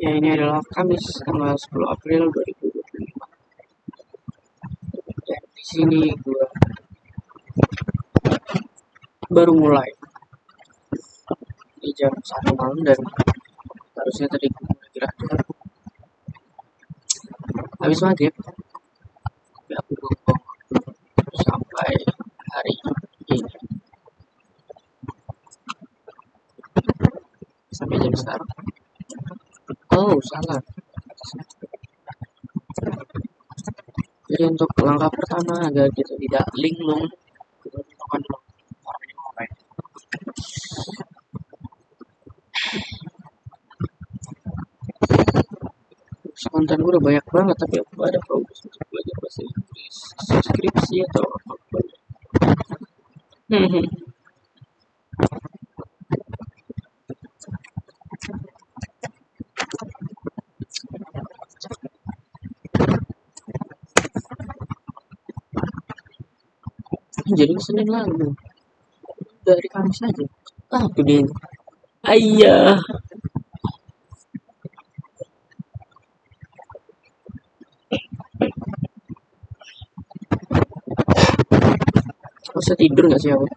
Ya, ini adalah Kamis tanggal 10 April 2025. Dan di sini gue baru mulai di jam 1 malam, dan harusnya tadi gue kira-kira habis maghrib, tapi aku bengong sampai hari ini, sampai jam sekarang. Oh, salah. Jadi untuk langkah pertama, agar kita tidak linglung, kita tentukan dulu orang ini mau ngapain. Konten gue udah banyak banget, tapi aku gak ada progres untuk belajar bahasa Inggris, skripsi atau apa. Jadi Senin lalu, dari Kamis aja. Tuh dia. Ayah. Masa tidur gak sih aku?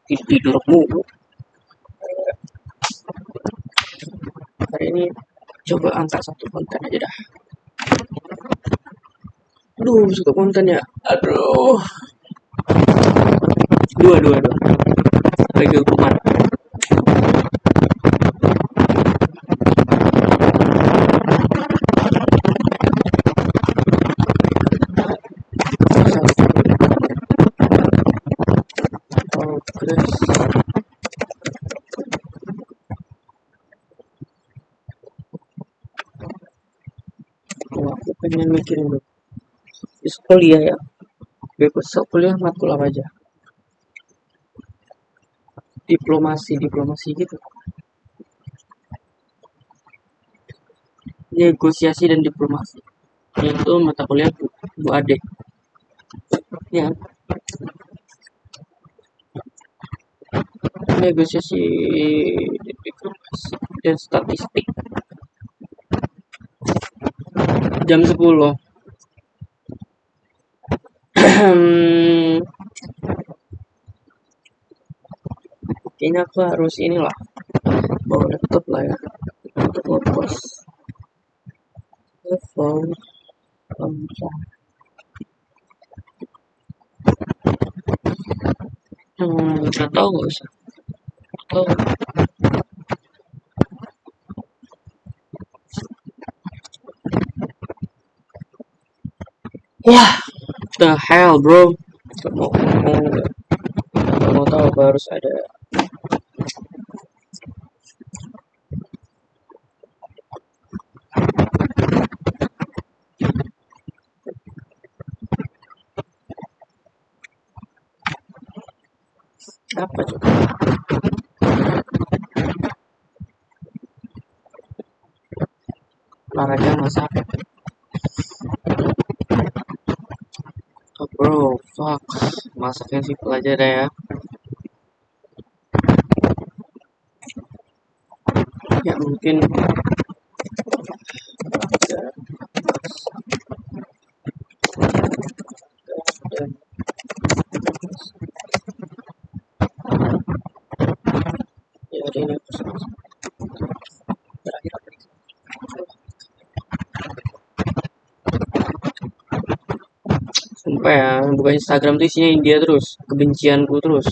Tidur mulu. Hari ini coba angkat satu konten aja dah. Aduh, satu konten ya. Aduh. Dua. Lagi hukuman. Aku pengen mikirin dulu. Besok kuliah ya. Besok kuliah matkul apa aja? Diplomasi gitu. Negosiasi dan diplomasi. Itu mata kuliah Bu Ade. Ya. Negosiasi, diplomasi dan statistik. Jam 10. Kayaknya aku harus inilah, bawa laptop lah ya, untuk ngepost telepon. Atau nggak usah, atau wah, the hell bro, gak mau tahu apa harus ada. Apa coba? Olahraga masak. Oh bro, fuck, masaknya sih pelajar ya. Ya mungkin ya hari ini aku terakhir apa nih? Sumpah ya, buka Instagram tuh isinya India terus, kebencianku terus.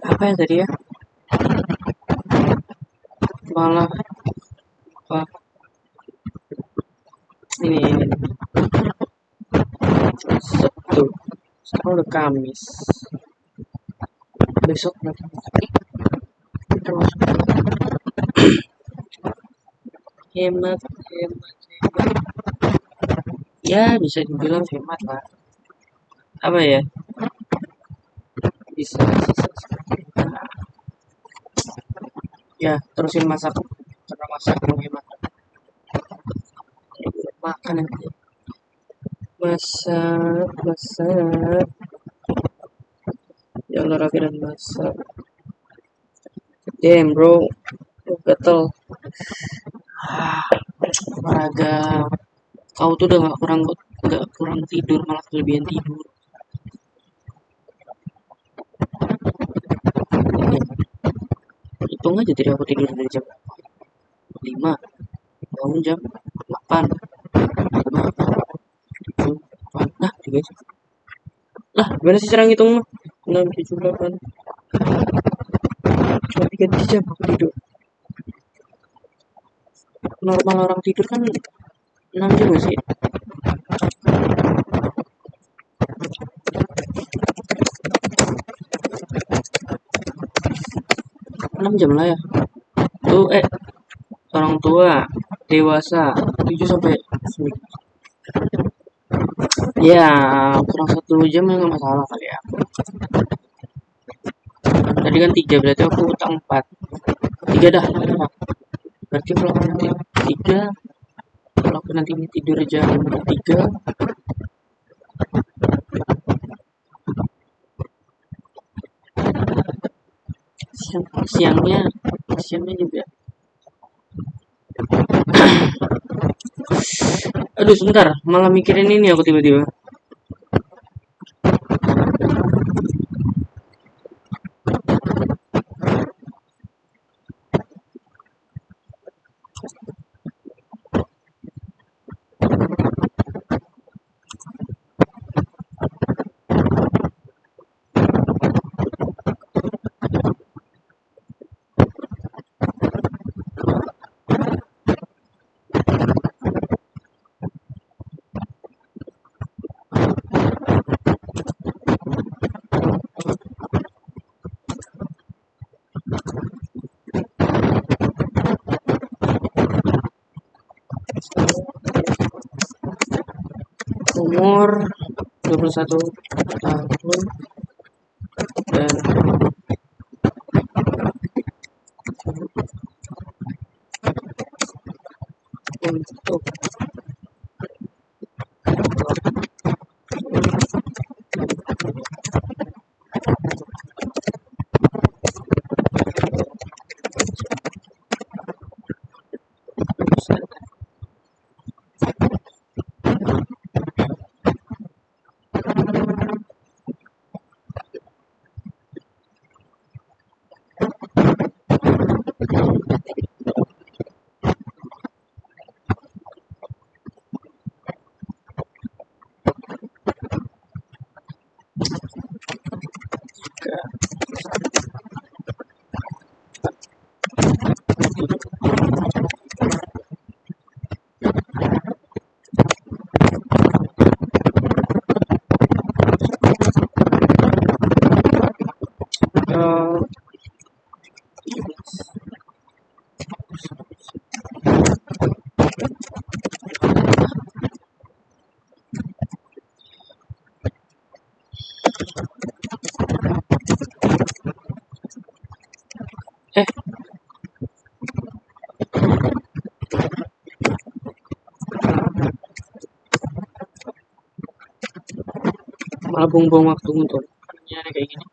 Apa ya tadi ya? malah apa ini Sabtu, sekarang udah Kamis, besok lagi terus hemat hemat hemat, ya bisa dibilang hemat lah, apa ya, bisa sisa ya terusin masak karena masak menghemat makan nanti, masak masak ya, olahraga dan masak. Damn bro, gatel. Olahraga, kau tuh udah nggak kurang tidur, malah kelebihan tidur. Hitung aja tadi aku tidur dari jam 5, bangun jam 8, 5, 7, 8, nah 3 jam. Lah gimana sih cara ngitung mah? 6, 7, 8, cuma 3 jam aku tidur. Normal orang tidur kan 6 jam gak sih? 6 jam lah ya. Tuh orang tua dewasa 7 sampai 9. Ya kurang 1 jam ya nggak masalah kali ya. Tadi kan 3, berarti aku utang 4. 3 dah. Berarti kalau aku nanti 3, kalau aku nanti tidur jam 3, siangnya juga. Aduh sebentar, malah mikirin ini aku tiba-tiba. Umur 21 tahun dan untuk uh, eh malah buang-buang waktu untuk nyari kayak gini.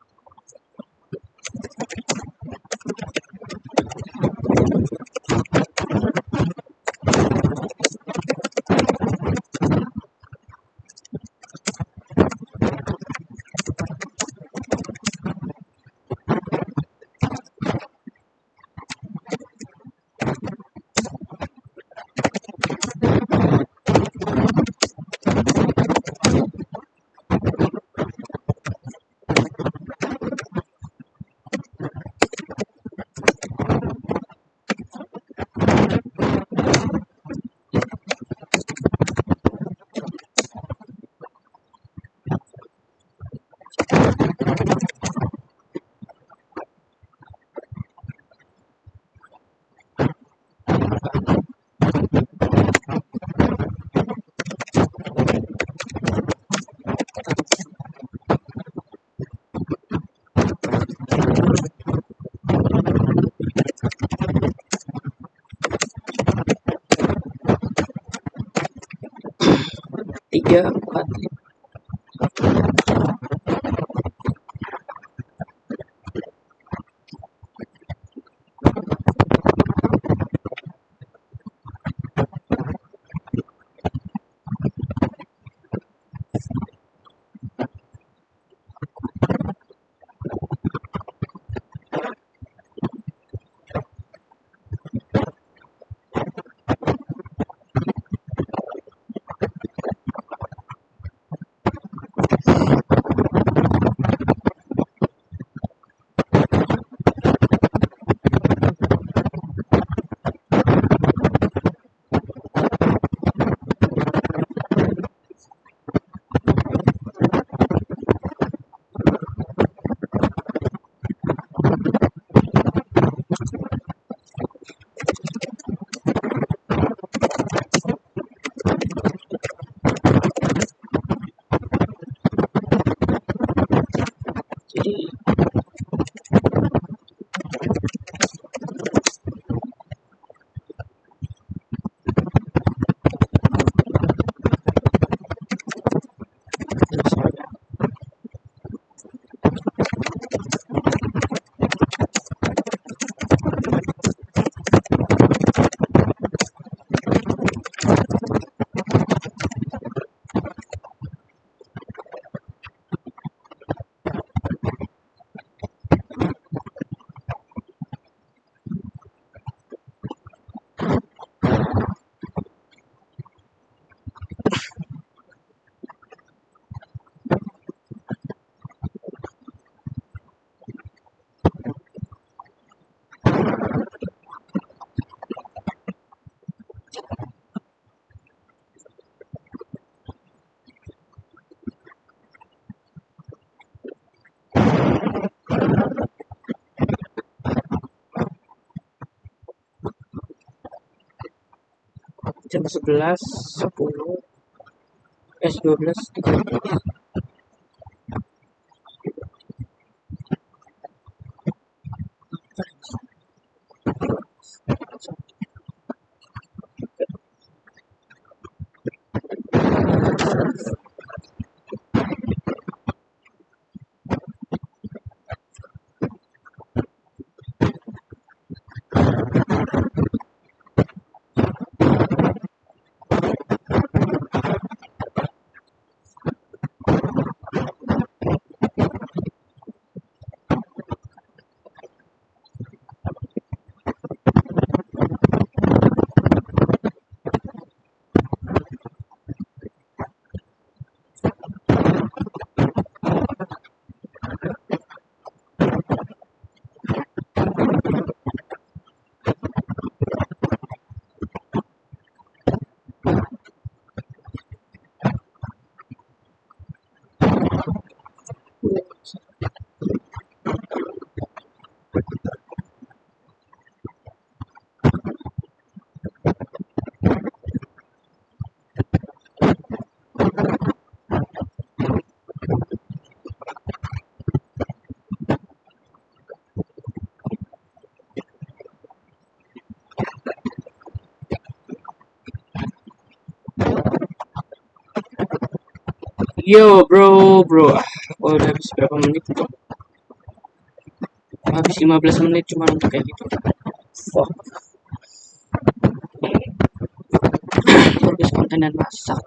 Tiga, empat. Jadi jam 11.10, 12.13. Yo bro, udah habis berapa menit tuh? Habis 15 menit cuma untuk kayak gitu. Fuck. Fokus konten dan masak.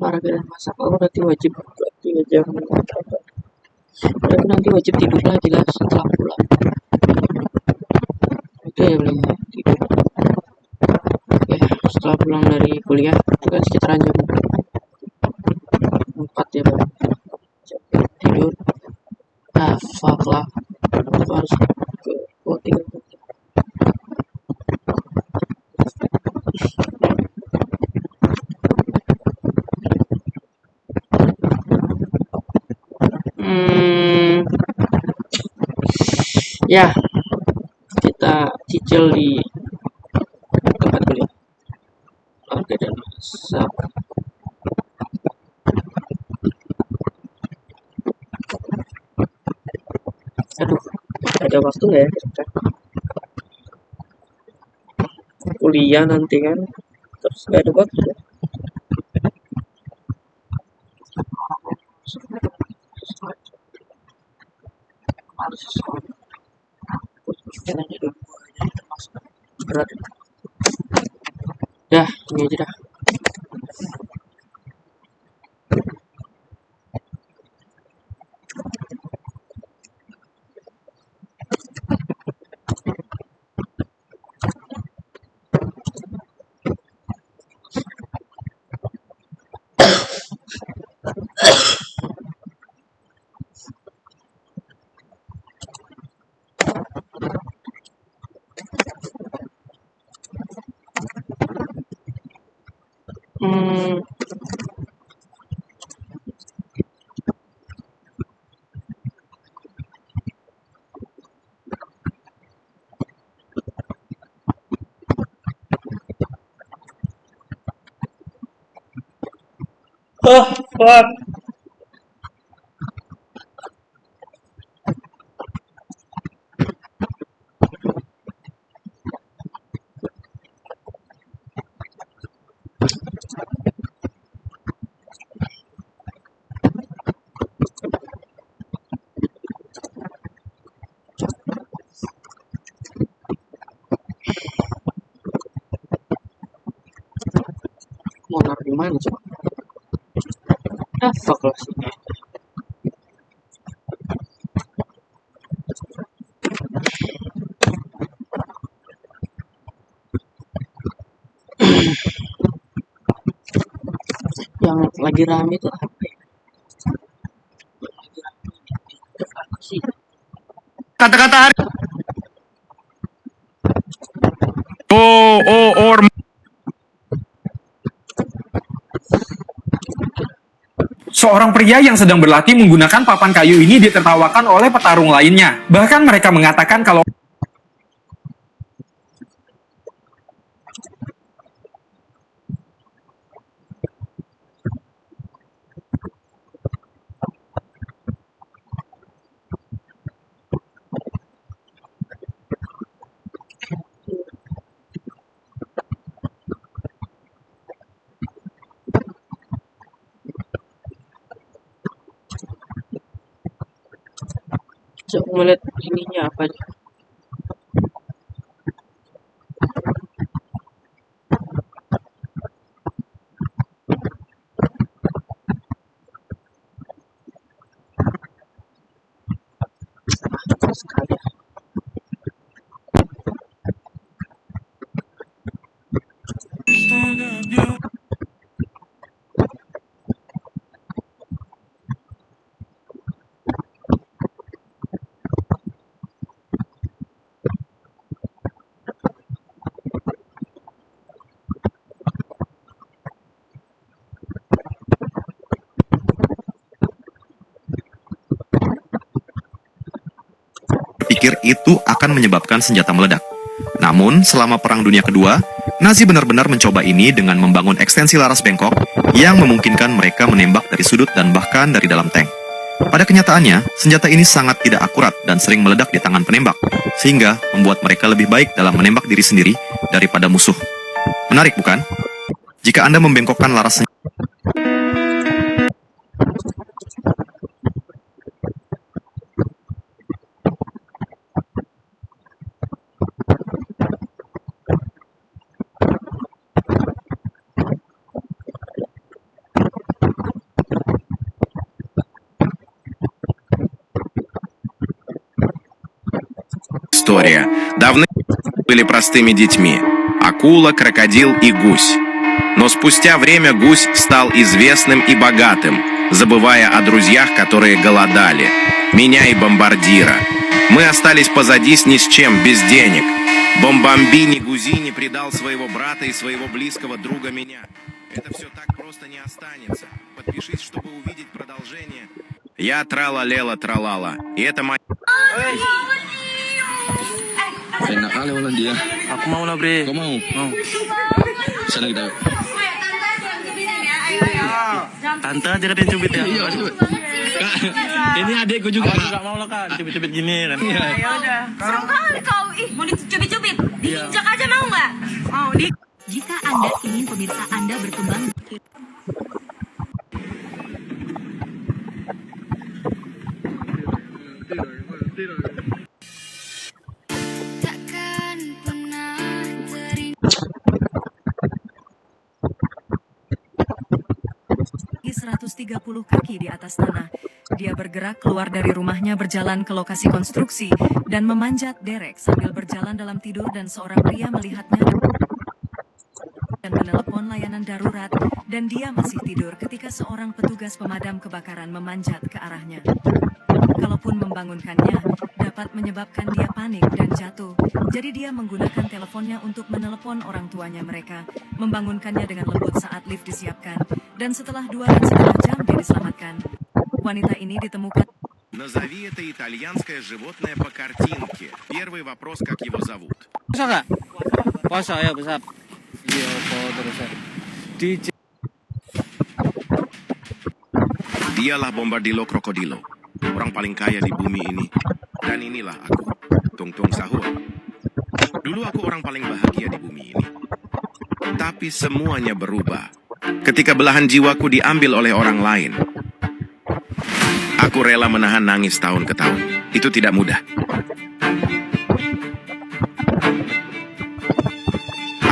Olahraga dan masak, berarti wajib berarti nanti wajib tidur lagi lah setelah pulang. Itu ya boleh tidur. Oke, setelah pulang dari kuliah itu kan sekitaran jam 4 ya bang. Tidur. Fuck lah. Aku harus ke voting. Ya, kita cicil di tempat kuliah. Oke, dan masak. Aduh, ada waktu nggak ya? Kuliah nanti kan, terus nggak ada waktu. Berat. Dah, ini aja dah. Hmm, oh, fuck. Mau naruh di mana coba? Ah, fuck lah sih. Yang lagi rame itu apa ya? Lagi rame apa sih? Kata-kata hari or seorang pria yang sedang berlatih menggunakan papan kayu ini ditertawakan oleh petarung lainnya. Bahkan mereka mengatakan kalau Coba ngeliat ininya apa aja. Sekali. Pikir itu akan menyebabkan senjata meledak. Namun, selama Perang Dunia Kedua, Nazi benar-benar mencoba ini dengan membangun ekstensi laras bengkok yang memungkinkan mereka menembak dari sudut dan bahkan dari dalam tank. Pada kenyataannya, senjata ini sangat tidak akurat dan sering meledak di tangan penembak, sehingga membuat mereka lebih baik dalam menembak diri sendiri daripada musuh. Menarik, bukan? Jika Anda membengkokkan laras senjata, история. Давно были простыми детьми. Акула, крокодил и гусь. Но спустя время гусь стал известным и богатым, забывая о друзьях, которые голодали. Меня и бомбардира. Мы остались позади с ни с чем, без денег. Бомбамбини Гузини предал своего брата и своего близкого друга меня. Это все так просто не останется. Подпишись, чтобы увидеть продолжение. Я трала-лела тралала. И это моя... Enak kali orang dia. Aku mau lah, Bre. Kau mau? Mau. Sana kita. Tante aja kan yang cubit ya. Iya, coba. Kak, ini adekku juga. Aku nggak mau lah kan, cubit-cubit gini kan. Iya. Ya udah. Seru kali kau. Ih, mau dicubit-cubit. Diinjak aja mau nggak? Mau di. Jika Anda ingin pemirsa Anda berkembang, Takkan pernah tinggi 130 kaki di atas tanah. Dia bergerak keluar dari rumahnya berjalan ke lokasi konstruksi dan memanjat derek sambil berjalan dalam tidur dan seorang pria melihatnya dan menelepon layanan darurat dan dia masih tidur ketika seorang petugas pemadam kebakaran memanjat ke arahnya. Kalaupun membangunkannya, dapat menyebabkan dia panik dan jatuh. Jadi dia menggunakan teleponnya untuk menelepon orang tuanya mereka, membangunkannya dengan lembut saat lift disiapkan, dan setelah 2,5 jam dia diselamatkan. Wanita ini ditemukan. Назови это итальянское животное по картинке. Первый вопрос, как его зовут. Bisa nggak? Puasa ya, besar. Iya, terus. Dialah Bombardilo Krokodilo, orang paling kaya di bumi ini. Dan inilah aku, Tung Tung Sahur. Dulu aku orang paling bahagia di bumi ini. Tapi semuanya berubah ketika belahan jiwaku diambil oleh orang lain. Aku rela menahan nangis tahun ke tahun. Itu tidak mudah.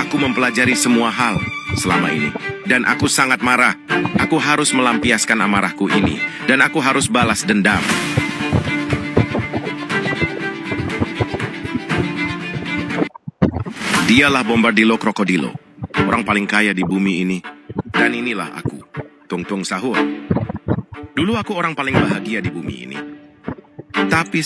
Aku mempelajari semua hal selama ini. Dan aku sangat marah. Aku harus melampiaskan amarahku ini. Dan aku harus balas dendam. Dialah Bombardilo Krokodilo, orang paling kaya di bumi ini. Dan inilah aku, Tung Tung Sahur. Dulu aku orang paling bahagia di bumi ini. Tapi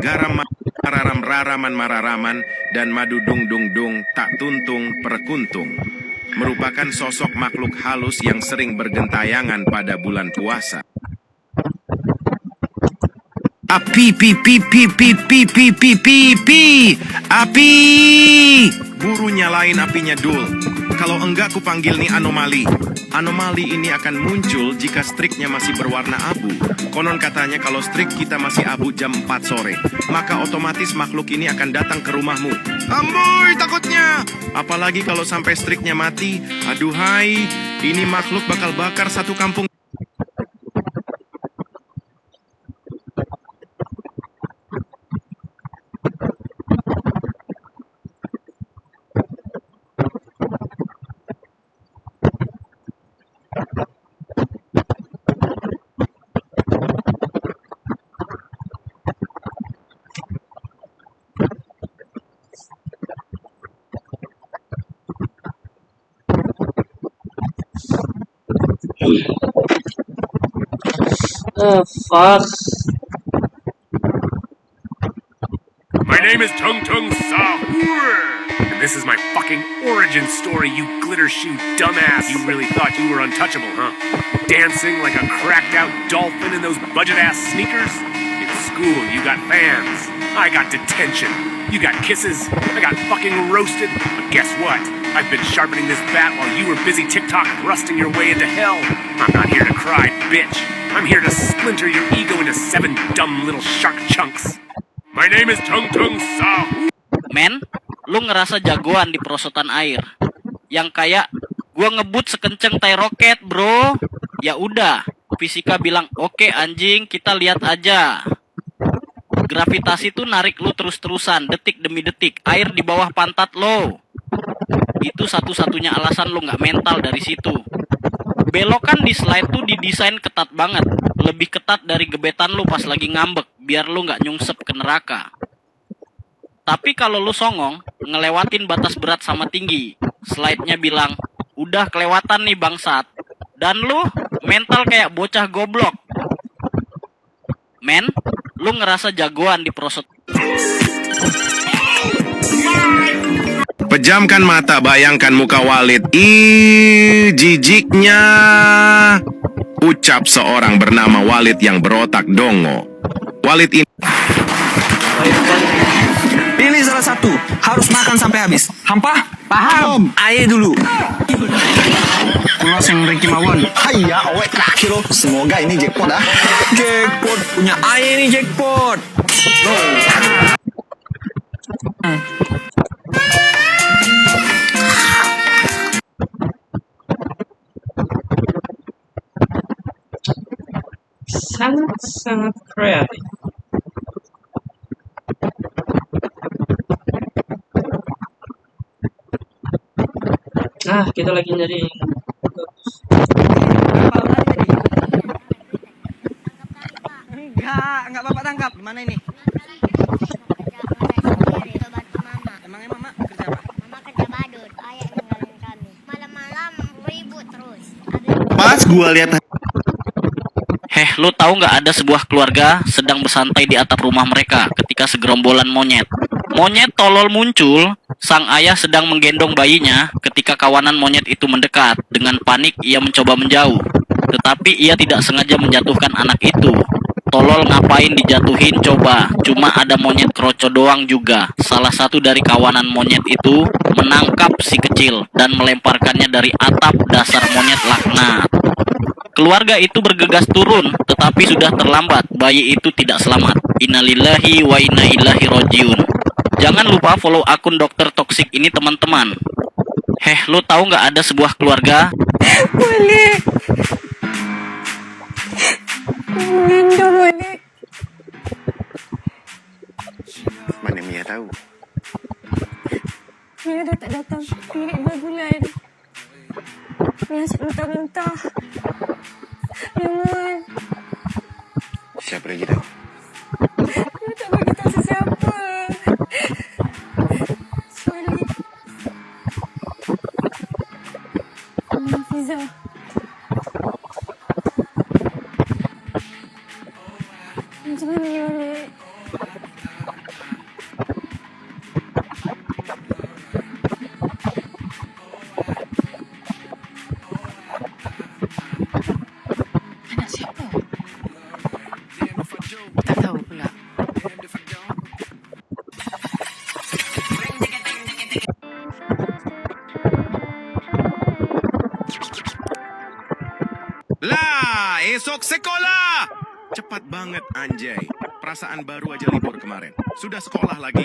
garam mararam raraman mararaman dan madu dung dung dung tak tuntung perkuntung merupakan sosok makhluk halus yang sering bergentayangan pada bulan puasa. Api pi pi pi pi pi pi pi pi pi api. Buru nyalain apinya Dul. Kalau enggak ku panggil nih anomali. Anomali ini akan muncul jika striknya masih berwarna abu. Konon katanya kalau strik kita masih abu jam 4 sore, maka otomatis makhluk ini akan datang ke rumahmu. Amboy takutnya. Apalagi kalau sampai striknya mati. Aduhai, ini makhluk bakal bakar satu kampung. Fuck. My name is Tung Tung Sahur, and this is my fucking origin story, you glitter shoe dumbass. You really thought you were untouchable, huh? Dancing like a cracked out dolphin in those budget ass sneakers? In school, you got fans. I got detention. You got kisses. I got fucking roasted. But guess what? I've been sharpening this bat while you were busy TikTok thrusting your way into hell. I'm not here to cry, bitch. I'm here to splinter your ego into 7 dumb little shark chunks. My name is Tung Tung Sahur. Men, lu ngerasa jagoan di perosotan air. Yang kayak gua ngebut sekenceng tai roket, bro. Ya udah, fisika bilang, "Oke anjing, kita lihat aja." Gravitasi tuh narik lu terus-terusan, detik demi detik. Air di bawah pantat lo. Itu satu-satunya alasan lu nggak mental dari situ. Belokan di slide tuh didesain ketat banget. Lebih ketat dari gebetan lu pas lagi ngambek, biar lu nggak nyungsep ke neraka. Tapi kalau lu songong, ngelewatin batas berat sama tinggi, slide-nya bilang, udah kelewatan nih bangsat. Dan lu mental kayak bocah goblok. Men, lu ngerasa jagoan di prosot. My Pejamkan mata, bayangkan muka Walid. Ih, jijiknya. Ucap seorang bernama Walid yang berotak dongo. Walid ini Pilih salah satu, harus makan sampai habis. Hampa? Paham. Ayo dulu. Pulau sing Ricky Mawon. Hayya, awet terakhir loh. Semoga ini jackpot dah. Jackpot punya Aye nih jackpot. Sangat kreatif. Nah, kita lagi nyari Enggak bapak tangkap. Gimana ini? Emangnya mama kerja apa? Mama kerja badut, ayah ninggalin kami. Malam-malam ribut terus. Pas gua lihat Lu tahu nggak ada sebuah keluarga sedang bersantai di atap rumah mereka ketika segerombolan monyet. Monyet tolol muncul, sang ayah sedang menggendong bayinya ketika kawanan monyet itu mendekat. Dengan panik ia mencoba menjauh, tetapi ia tidak sengaja menjatuhkan anak itu. Tolol ngapain dijatuhin coba, cuma ada monyet kroco doang juga. Salah satu dari kawanan monyet itu menangkap si kecil dan melemparkannya dari atap. Dasar monyet laknat. Keluarga itu bergegas turun, tetapi sudah terlambat. Bayi itu tidak selamat. Innalillahi wa inna ilaihi rajiun. Jangan lupa follow akun dokter toksik ini teman-teman. Lu tahu nggak ada sebuah keluarga? Boleh. Boleh. Mana Mia tahu? Mia udah tak datang. Mia 2 bulan. Mia asyik muntah-muntah. Memang. Siapa lagi tahu? Mia tak bagi tahu sesiapa. Sorry. Fiza. Macam mana ni balik? Anak siapa? Tak tahu pula. Lah, esok sekolah. Cepat banget anjay. Perasaan baru aja libur kemarin. Sudah sekolah lagi.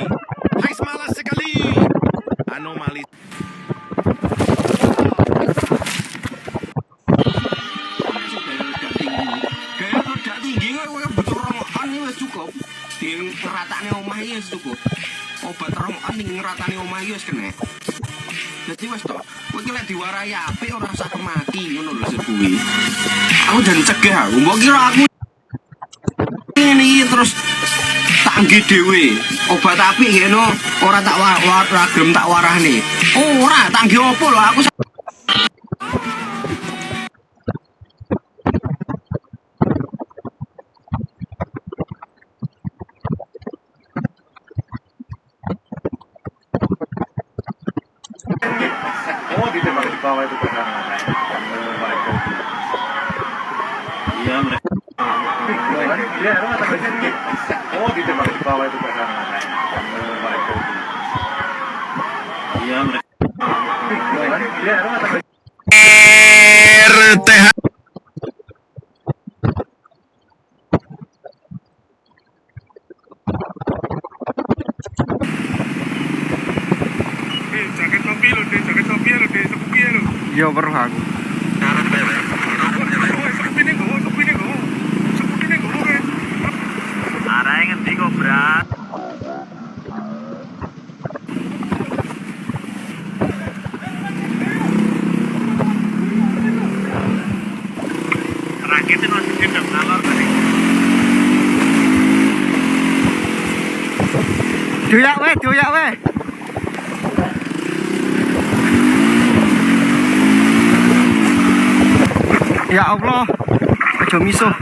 Hai, semalas sekali. Anomali. Kayak rodak tinggi nggak butuh rongokan ini wes cukup. Di ratane omah iki wis cukup. Obat rongokan ning ratane omah iki wis kena. Dadi wes to, kowe iki lek diwarai apik ora usah mati ngono lho sepuwi. Aku jan cegah, mbok kira aku ini terus tanggi dhewe. Obat apik ngene ora tak gelem tak warahne. Ora tanggi opo lho aku. Oh, ditembak di bawah itu benar. Iya, mereka. Oh, ditembak di bawah itu benar. Iya, mereka. RTH. Yo perlu aku. Arah yang ngerti kok berat. Raketin masih gendam nalor tadi. Doyak weh. Ya Allah, aja misuh.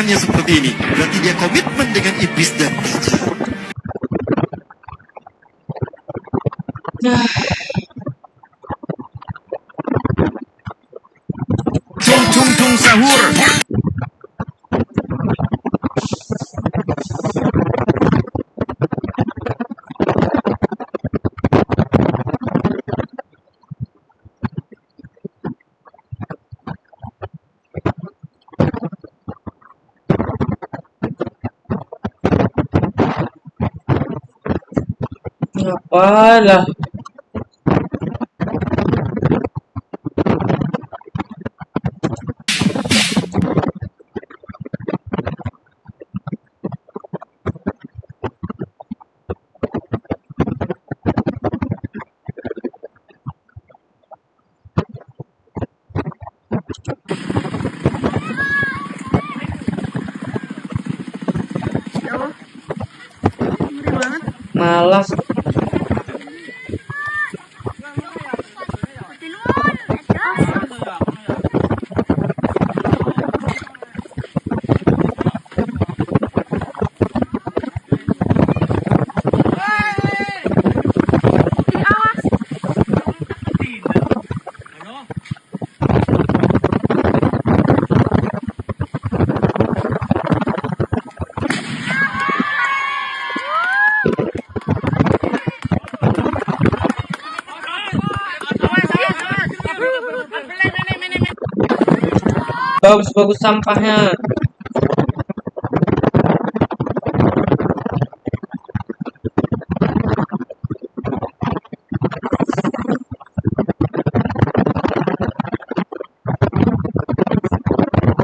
tangannya seperti ini, berarti dia komitmen dengan iblis dan Tung tung tung sahur. Apalah. Malas. Bagus-bagus sampahnya.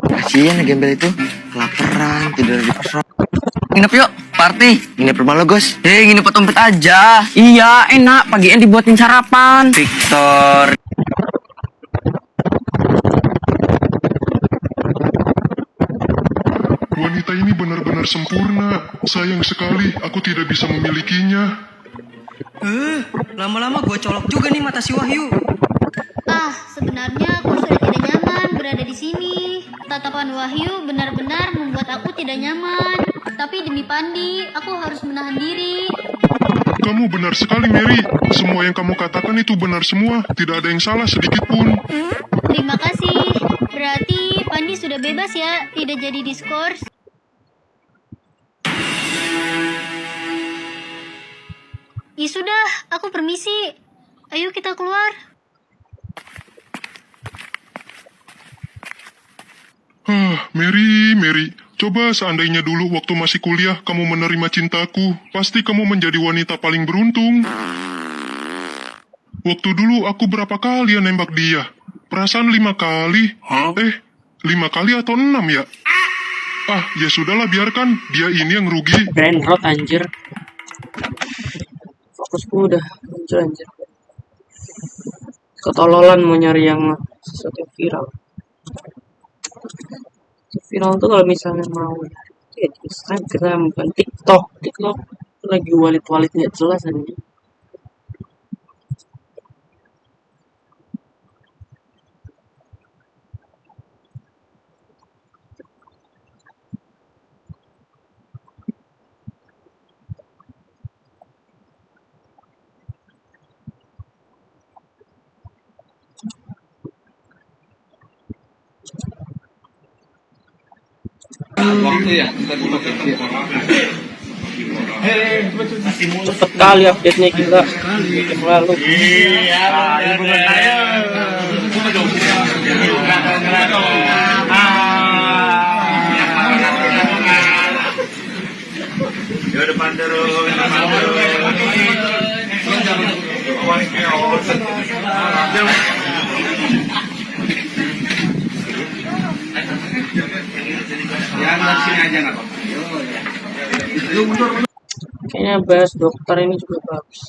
Kasian gembel itu, kelaparan, tidur di pos. Nginep yuk, party. Nginep rumah lo, Gus. Nginep tempat aja. Iya, enak. Pagian dibuatin sarapan. Victor. Wanita ini benar-benar sempurna. Sayang sekali, aku tidak bisa memilikinya. Lama-lama gue colok juga nih mata si Wahyu. Sebenarnya aku sudah tidak nyaman berada di sini. Tatapan Wahyu benar-benar membuat aku tidak nyaman. Tapi demi Pandi, aku harus menahan diri. Kamu benar sekali, Mary. Semua yang kamu katakan itu benar semua. Tidak ada yang salah sedikit pun. Terima kasih. Berarti Pandi sudah bebas ya, tidak jadi diskors. Ya sudah, aku permisi. Ayo kita keluar. Mary. Coba seandainya dulu waktu masih kuliah kamu menerima cintaku, pasti kamu menjadi wanita paling beruntung. Waktu dulu aku berapa kali ya nembak dia? Perasaan 5 kali. 5 kali atau 6 ya? Ya sudahlah, biarkan. Dia ini yang rugi. Brain rot anjir. Fokusku udah muncul anjir. Ketololan mau nyari yang sesuatu yang viral. Viral tuh kalau misalnya mau ya di Instagram, bukan TikTok lagi walit-walit nggak jelas aja. Waktu ya. Cepet kali update-nya gila. Yang lalu. depan terus. Kayaknya bahas dokter ini juga bagus.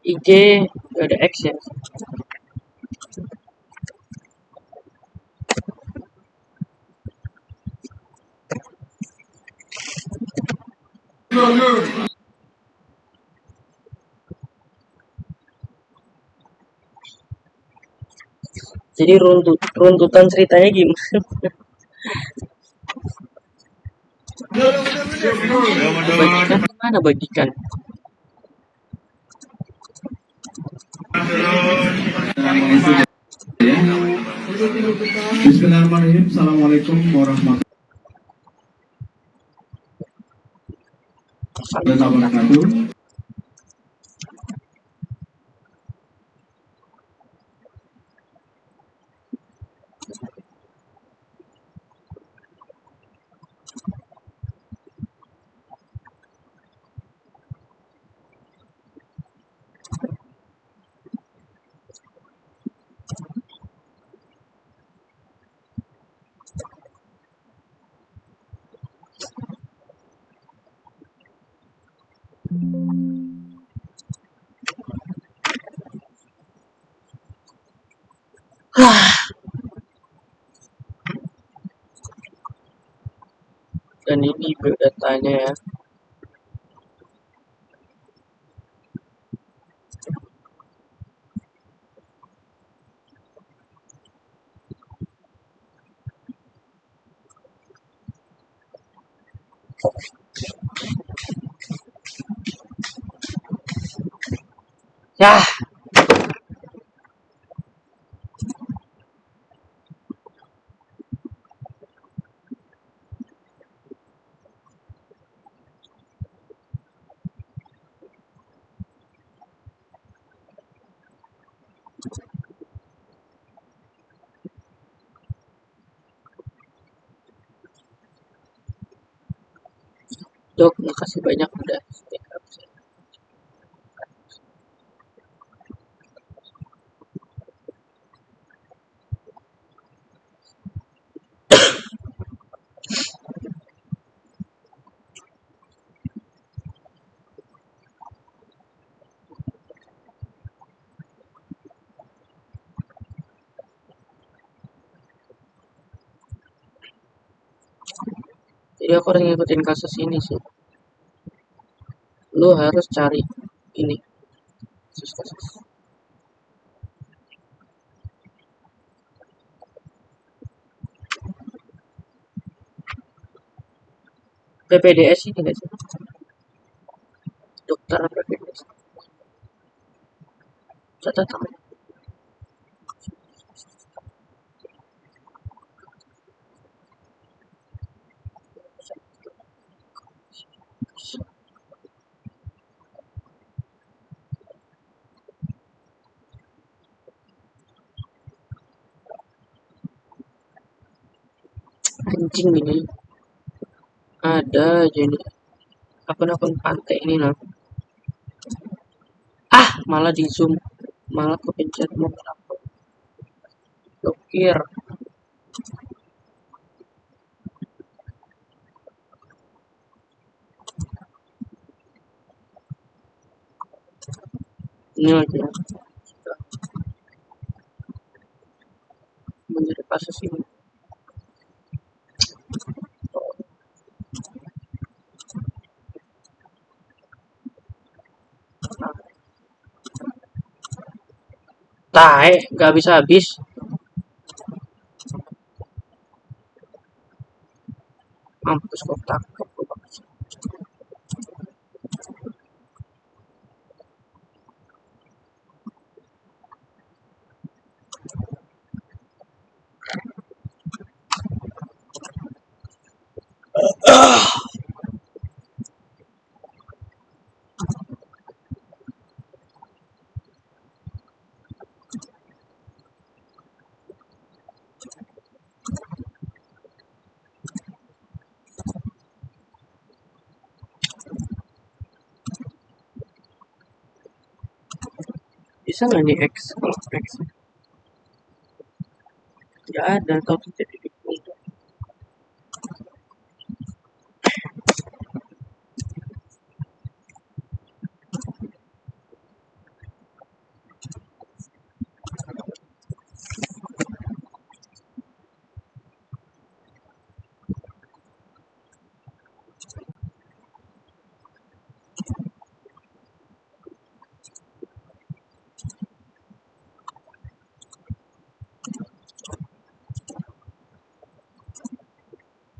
IG gak ada X ya. Jadi runtutan ceritanya gimana? Bagikan gimana bagikan? Bismillahirrahmanirrahim. Assalamualaikum warahmatullahi wabarakatuh. Dan ini biodatanya ya. Yah. Dok, makasih banyak udah speak up. Jadi aku harus ngikutin kasus ini sih. Lu harus cari ini kasus-kasus. PPDS ini nggak sih? Dokter PPDS. Catat tangan. Anjing ini. Ada aja nih. Akun-akun pantai ini lah. Ah, malah di zoom. Malah kepencet mau apa. Blokir. Ini lagi ya. Menjadi kasus ini. Tae, gak habis-habis. Mampus kok takut. Bisa nggak nih X kalau X? Nggak ada, atau jadi dipungut.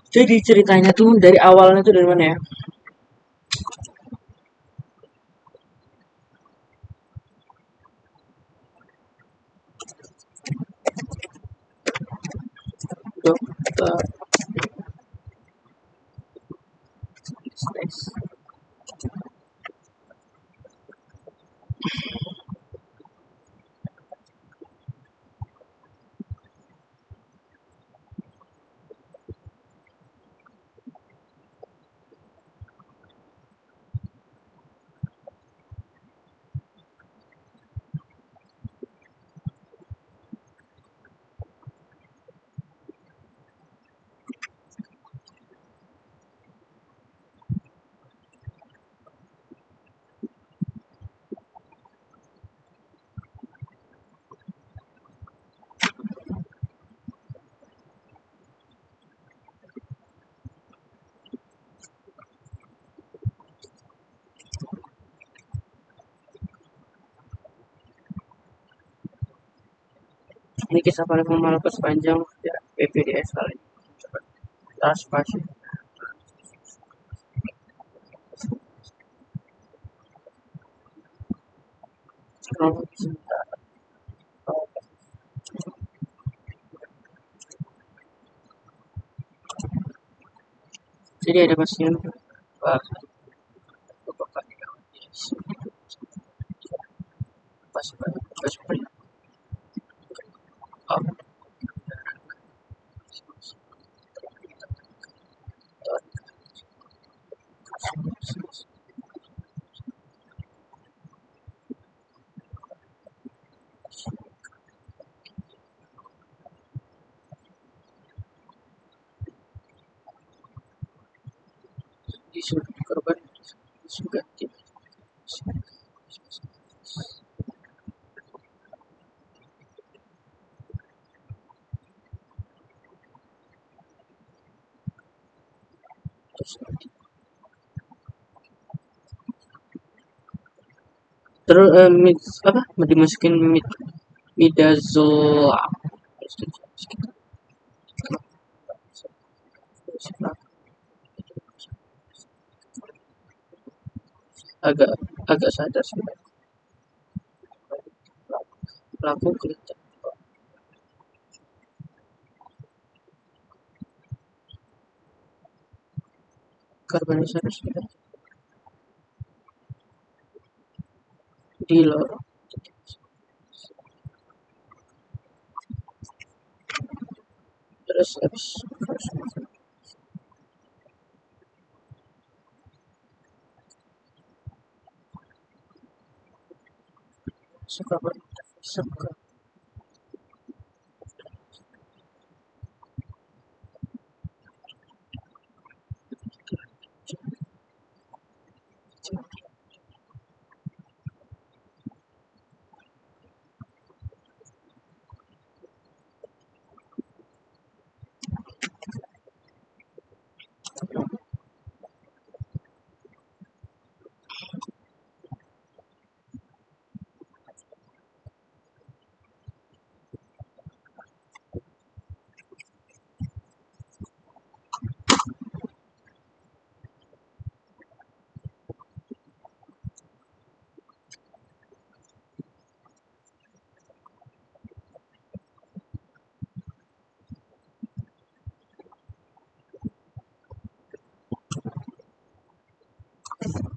Jadi ceritanya tuh dari awalnya tuh dari mana ya? Dokter Stres. Ini kisah paling memalukan sepanjang ya, PPDS kali ini. Tas pasien. Kronologi sementara. Jadi ada pasien pasien disuruh korban juga tidak terus apa dimasukin midazolam agak agak sadar sih pelaku kelihatan korban sadar sudah di lorong terus habis suka suka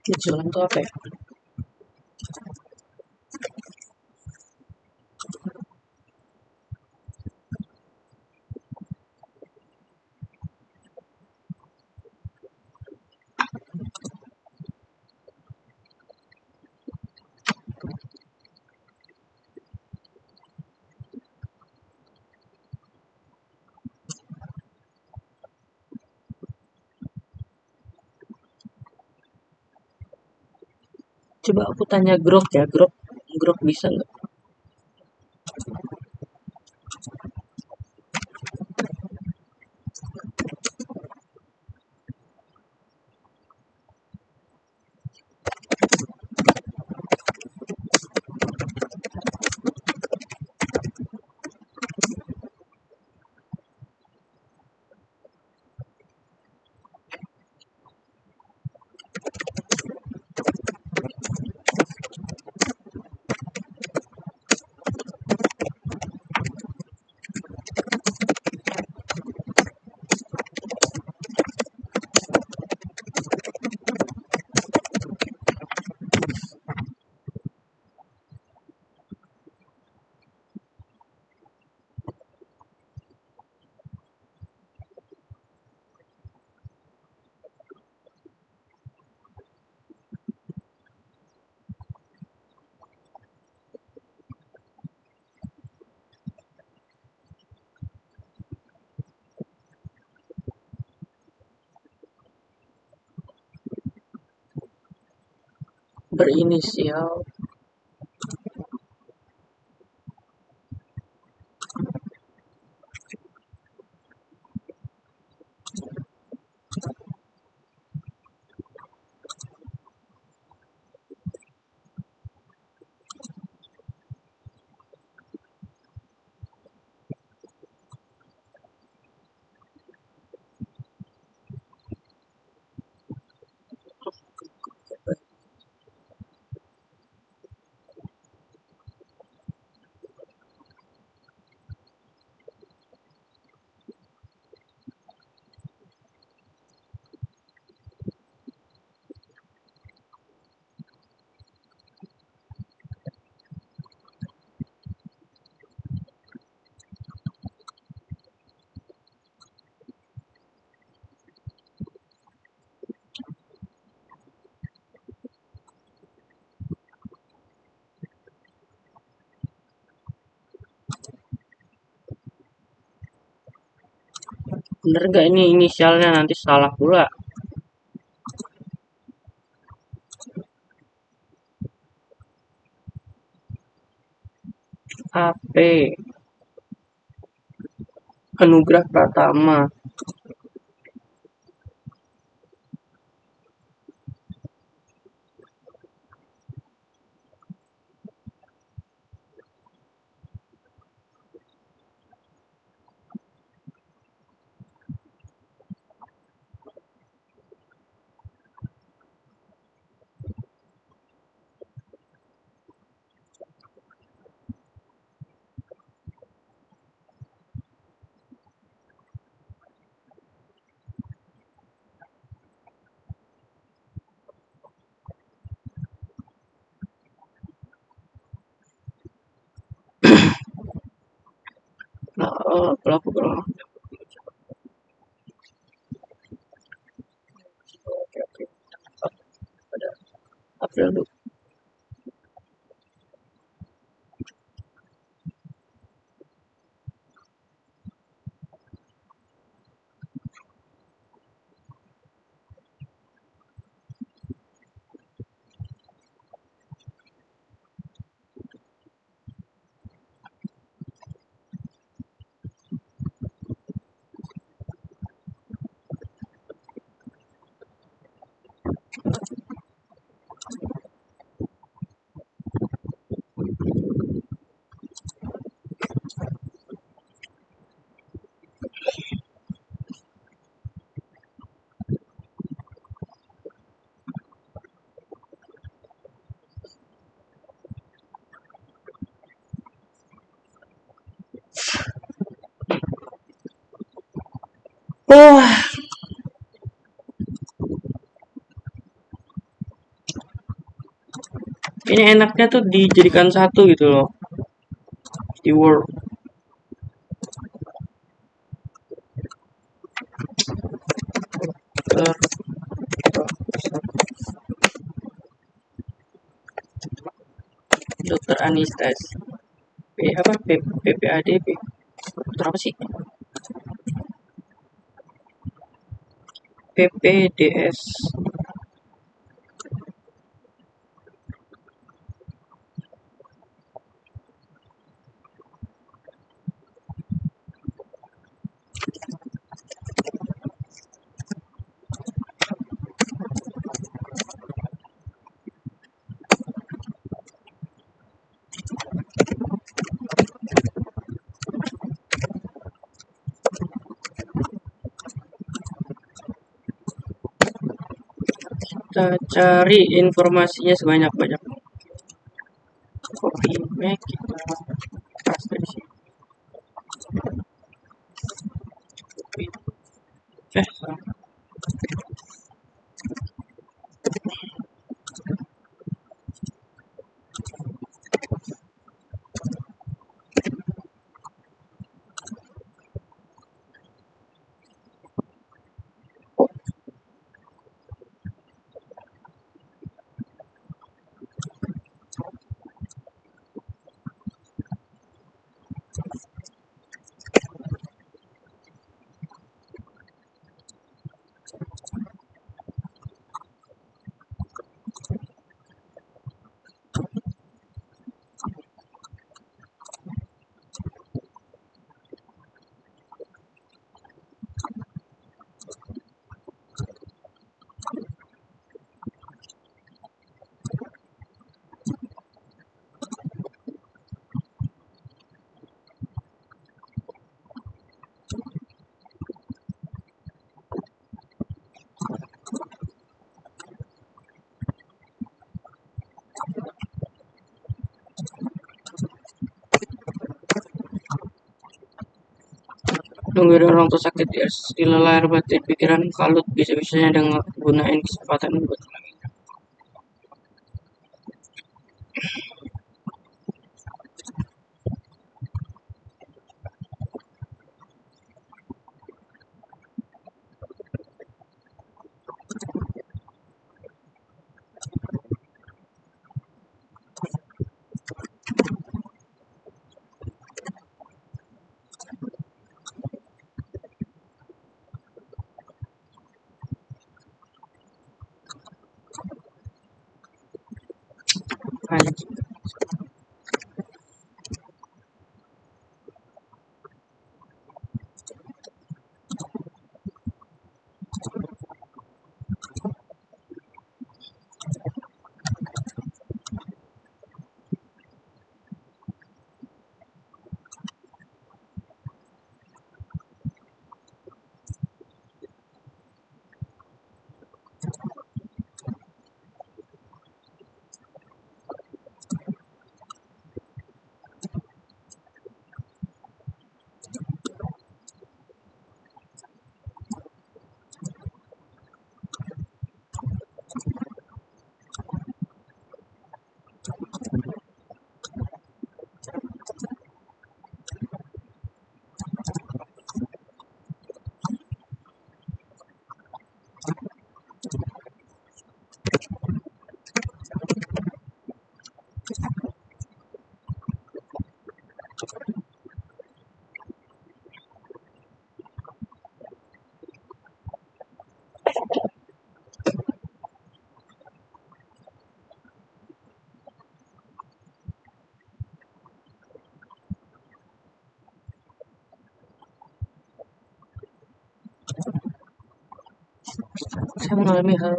Kejualan tuh apa ya? Coba aku tanya Grok ya, Grok bisa nggak? berinisial bener gak ini inisialnya, nanti salah pula. AP Anugrah Pratama. Pelaku bernama pada April 20. Ini enaknya tuh dijadikan satu gitu loh, keyword. Dokter Anistes. Apa? PPADP. Dokter apa sih? PPDS. Kita cari informasinya sebanyak-banyak. Copy, make, kita paste di sini. Copy. Salah. Nungguin orang tua sakit ya, lelah batin pikiran kalut bisa-bisanya dengan gunain kesempatan buat anjing. Saya mengalami hal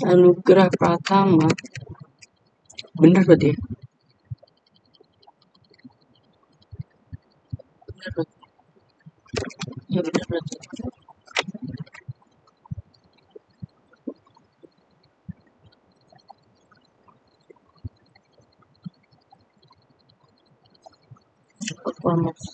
Anugerah Pratama. Bener berarti ya? Bener berarti. Ya bener berarti. Performance.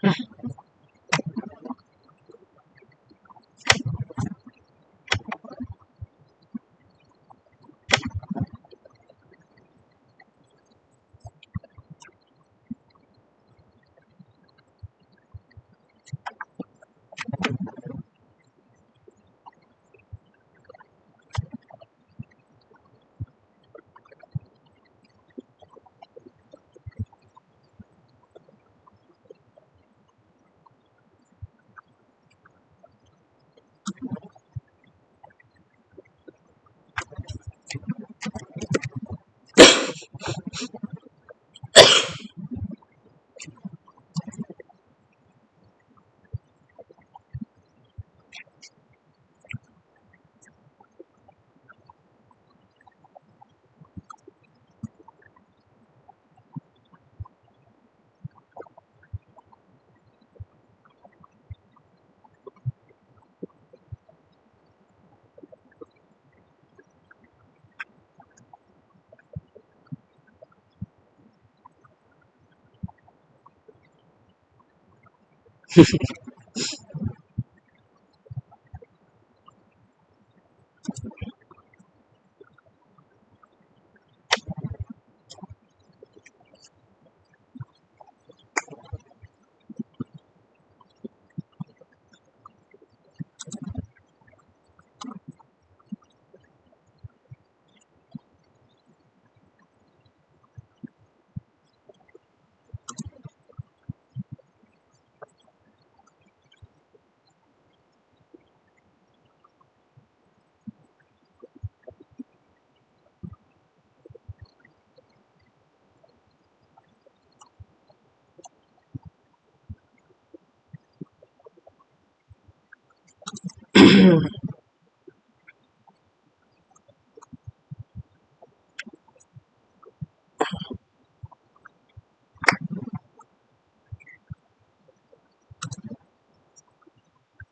Wah,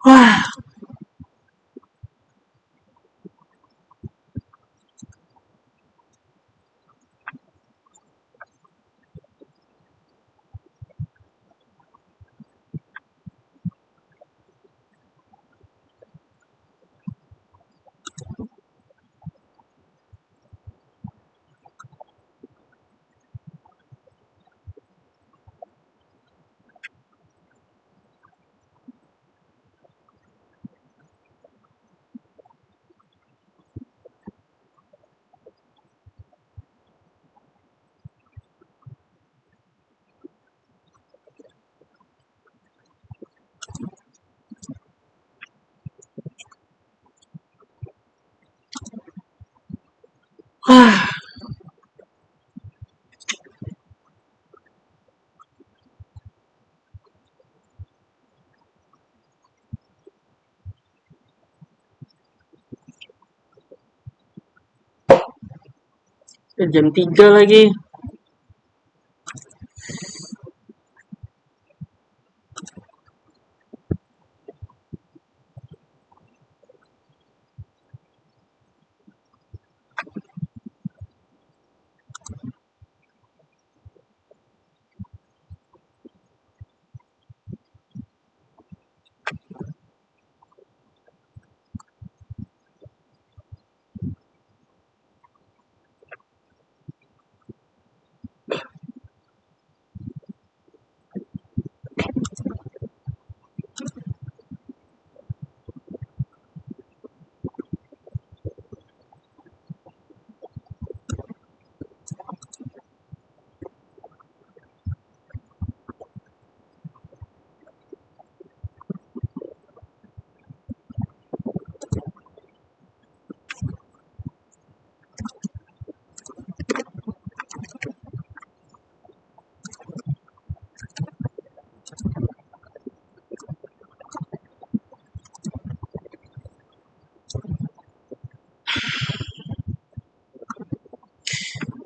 wah, jam 3 lagi.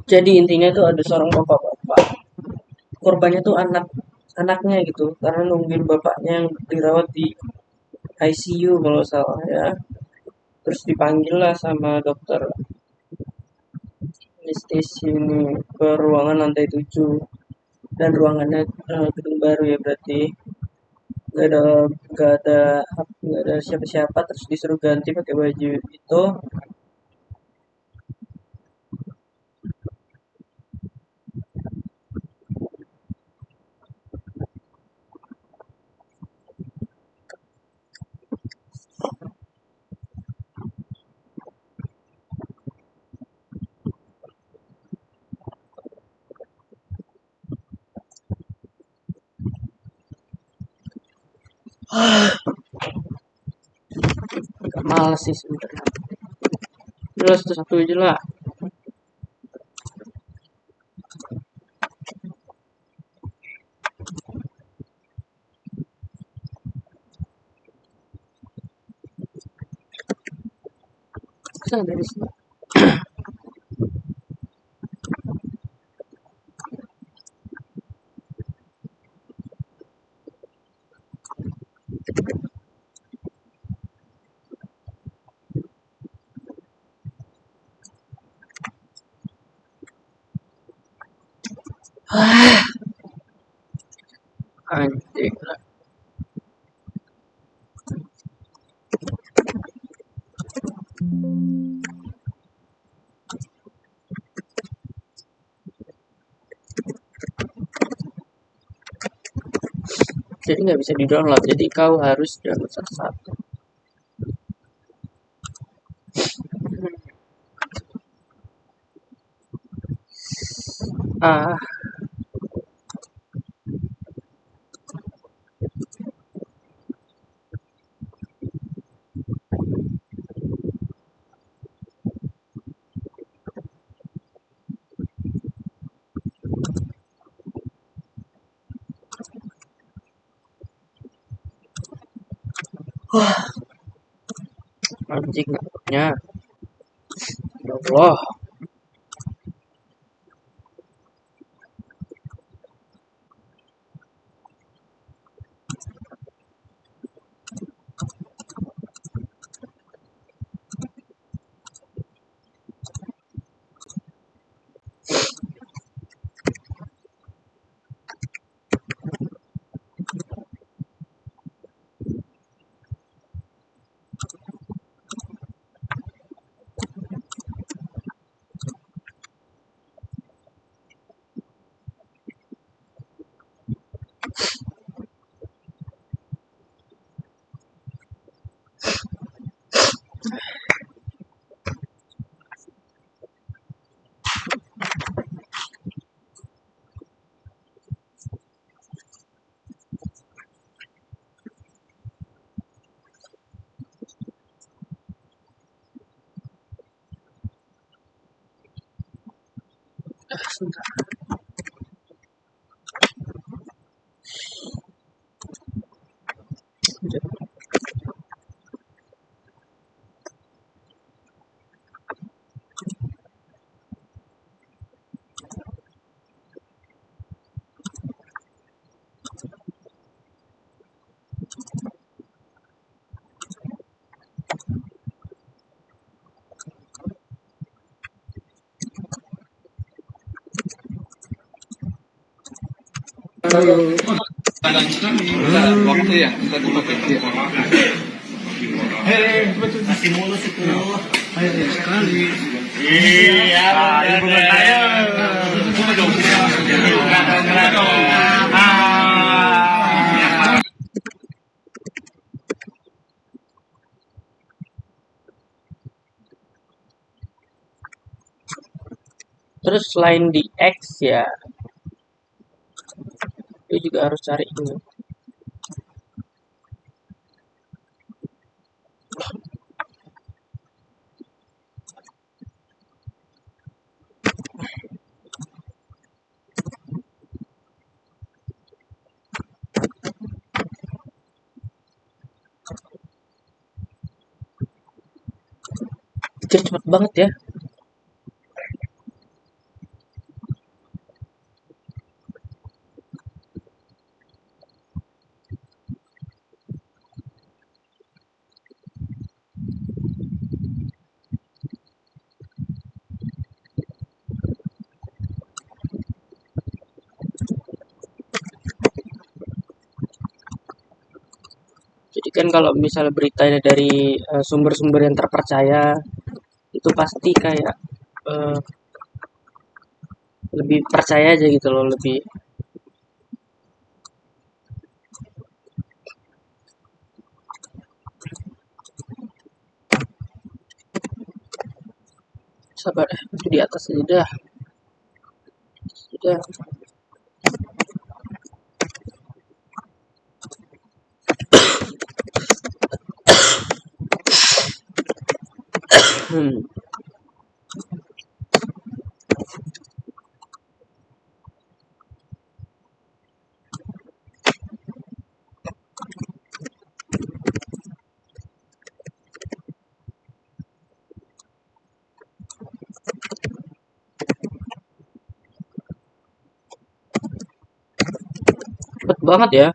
Jadi intinya tuh ada seorang bapak-bapak. Korbannya tuh anaknya gitu, karena nungguin bapaknya yang dirawat di ICU kalau salah ya. Terus dipanggil lah sama dokter anestesi ini ke ruangan lantai 7 dan ruangannya gedung baru ya berarti. nggak ada siapa-siapa, terus disuruh ganti pakai baju itu. Agak males sih sebenarnya. Jelas tuh satu aja lah. Kesana dari sini. Anjing lah. Jadi nggak bisa di-download, jadi kau harus download satu-satu. Ah, anjing namanya. Ya Allah. Waktu ya, kita pakai. Masih mulus itu. Sekali. Iya, Terus selain di X ya, lu juga harus cari ini. Cepet banget ya. Jadi kan kalau misalnya beritanya dari sumber-sumber yang terpercaya, itu pasti kayak lebih percaya aja gitu loh, lebih sabar. Itu di atas aja dah. Sudah. Hmm. Cepet banget ya.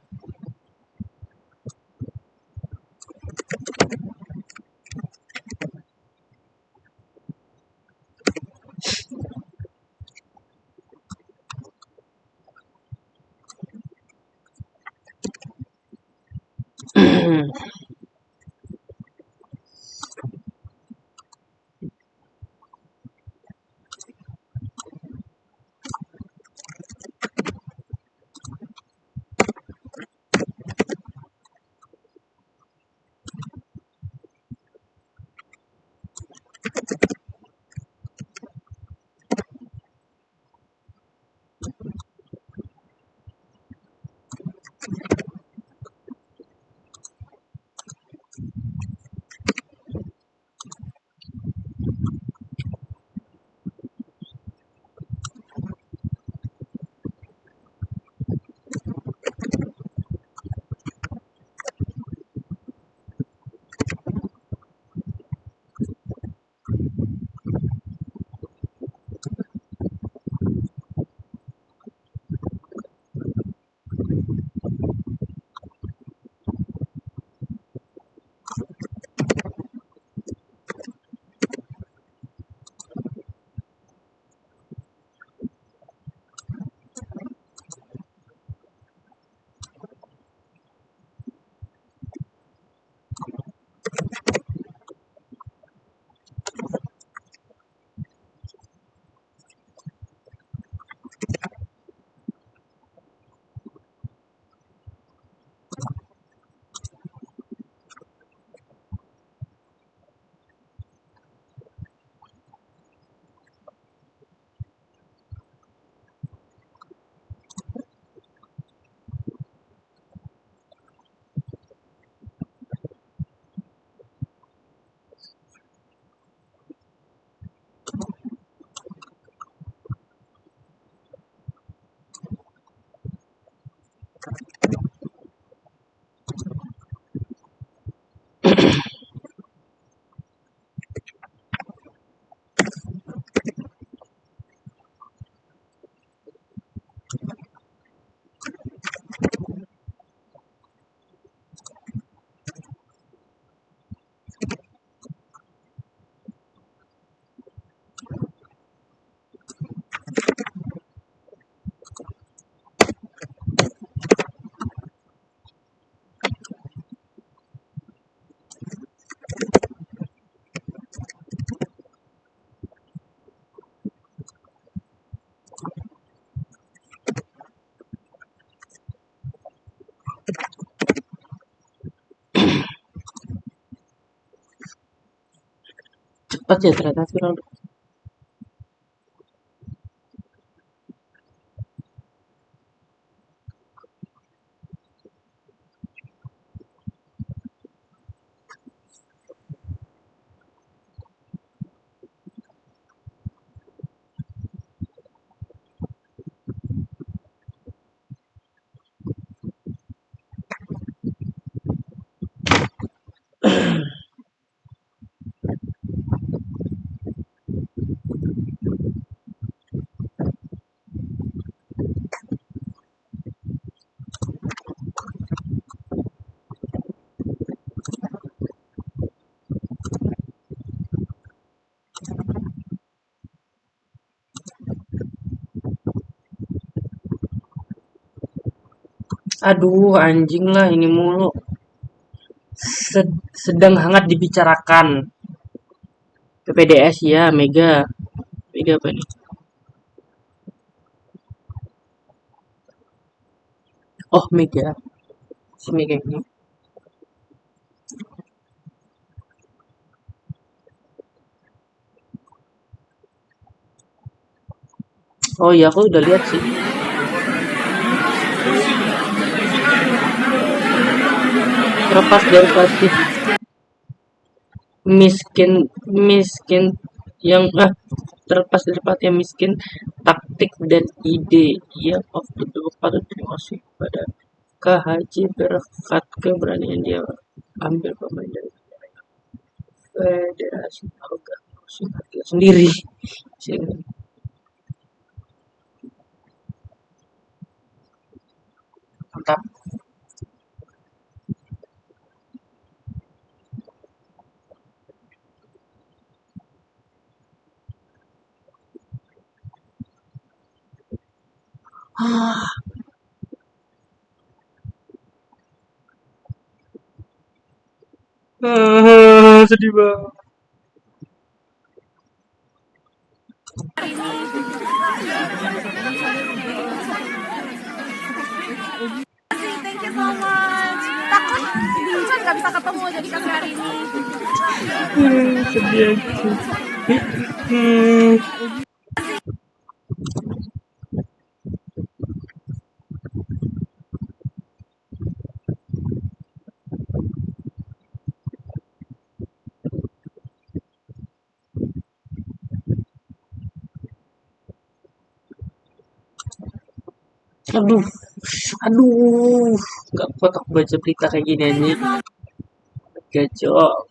Cepat ya ternyata viral. Aduh, anjing lah ini mulu. sedang hangat dibicarakan. PPDS ya, Mega apa ini? Oh, Mega. Si Mega ini. Oh iya, aku udah lihat sih. Terlepas dari pasti miskin yang terlepas dari yang miskin, taktik dan ide yang of the patut terima kasih pada KHJ berkat keberanian dia ambil pemain dari Federasi Olga sendiri. Mantap. Sedih banget. Thank you so much. Takut di hujan nggak bisa ketemu jadi kami hari ini. Sedih aku. Aduh, nggak kuat aku baca berita kayak gini aja. Gacor.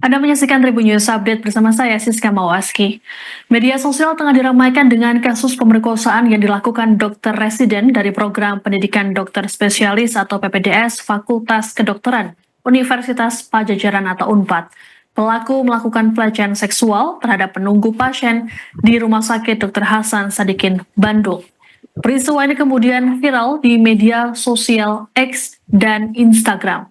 Anda menyaksikan Tribun News Update bersama saya, Siska Mawaski. Media sosial tengah diramaikan dengan kasus pemerkosaan yang dilakukan dokter residen dari program pendidikan dokter spesialis atau PPDS Fakultas Kedokteran Universitas Pajajaran atau UNPAD. Pelaku melakukan pelecehan seksual terhadap penunggu pasien di Rumah Sakit Dr. Hasan Sadikin, Bandung. Peristiwa ini kemudian viral di media sosial X dan Instagram.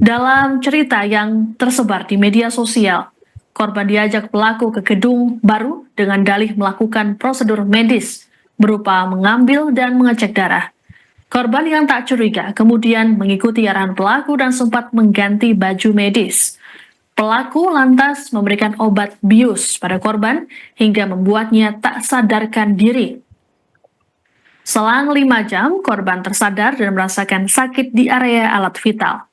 Dalam cerita yang tersebar di media sosial, korban diajak pelaku ke gedung baru dengan dalih melakukan prosedur medis berupa mengambil dan mengecek darah. Korban yang tak curiga kemudian mengikuti arahan pelaku dan sempat mengganti baju medis. Pelaku lantas memberikan obat bius pada korban hingga membuatnya tak sadarkan diri. Selang 5 jam, korban tersadar dan merasakan sakit di area alat vital.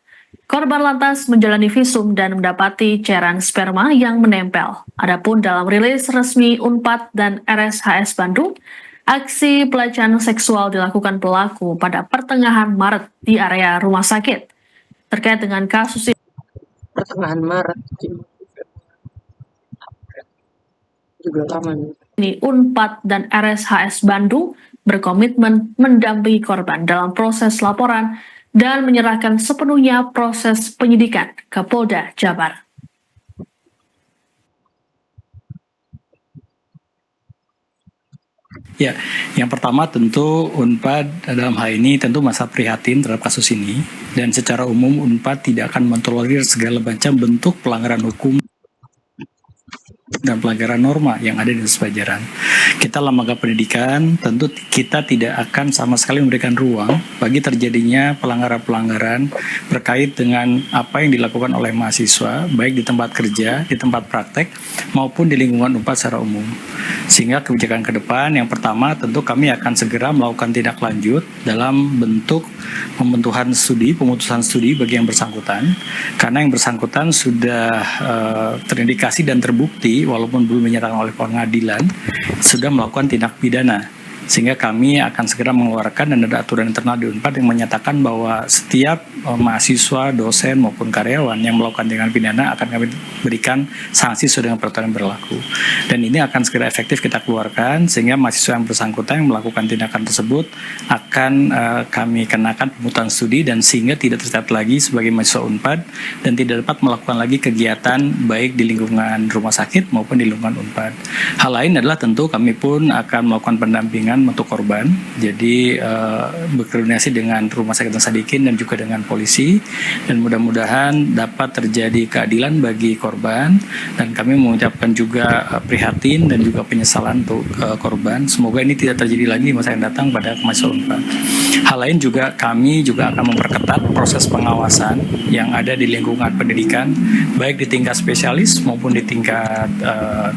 Korban lantas menjalani visum dan mendapati cairan sperma yang menempel. Adapun dalam rilis resmi UNPAD dan RSHS Bandung, aksi pelecehan seksual dilakukan pelaku pada pertengahan Maret di area rumah sakit. Terkait dengan kasus ini, pertengahan Maret juga lama nih. Ini UNPAD dan RSHS Bandung berkomitmen mendampingi korban dalam proses laporan dan menyerahkan sepenuhnya proses penyidikan ke Polda Jabar. Ya, yang pertama tentu UNPAD dalam hal ini tentu masa prihatin terhadap kasus ini, dan secara umum UNPAD tidak akan mentolerir segala macam bentuk pelanggaran hukum dan pelanggaran norma yang ada di pelajaran. Kita lembaga pendidikan tentu kita tidak akan sama sekali memberikan ruang bagi terjadinya pelanggaran-pelanggaran berkait dengan apa yang dilakukan oleh mahasiswa, baik di tempat kerja, di tempat praktek, maupun di lingkungan UNPAD secara umum. Sehingga kebijakan ke depan yang pertama tentu kami akan segera melakukan tindak lanjut dalam bentuk pembentukan studi, pemutusan studi bagi yang bersangkutan, karena yang bersangkutan sudah terindikasi dan terbukti walaupun belum dinyatakan oleh pengadilan sudah melakukan tindak pidana, sehingga kami akan segera mengeluarkan dan ada aturan internal di UNPAD yang menyatakan bahwa setiap mahasiswa, dosen maupun karyawan yang melakukan tindakan pidana akan kami berikan sanksi sesuai dengan peraturan yang berlaku. Dan ini akan segera efektif kita keluarkan sehingga mahasiswa yang bersangkutan yang melakukan tindakan tersebut akan kami kenakan pemutusan studi dan sehingga tidak tercatat lagi sebagai mahasiswa UNPAD dan tidak dapat melakukan lagi kegiatan baik di lingkungan rumah sakit maupun di lingkungan UNPAD. Hal lain adalah tentu kami pun akan melakukan pendampingan untuk korban, jadi berkoordinasi dengan Rumah Sakit Hasan Sadikin dan juga dengan polisi, dan mudah-mudahan dapat terjadi keadilan bagi korban, dan kami mengucapkan juga prihatin dan juga penyesalan untuk korban. Semoga ini tidak terjadi lagi di masa yang datang pada mahasiswa UNPAD. Hal lain juga kami juga akan memperketat proses pengawasan yang ada di lingkungan pendidikan, baik di tingkat spesialis maupun di tingkat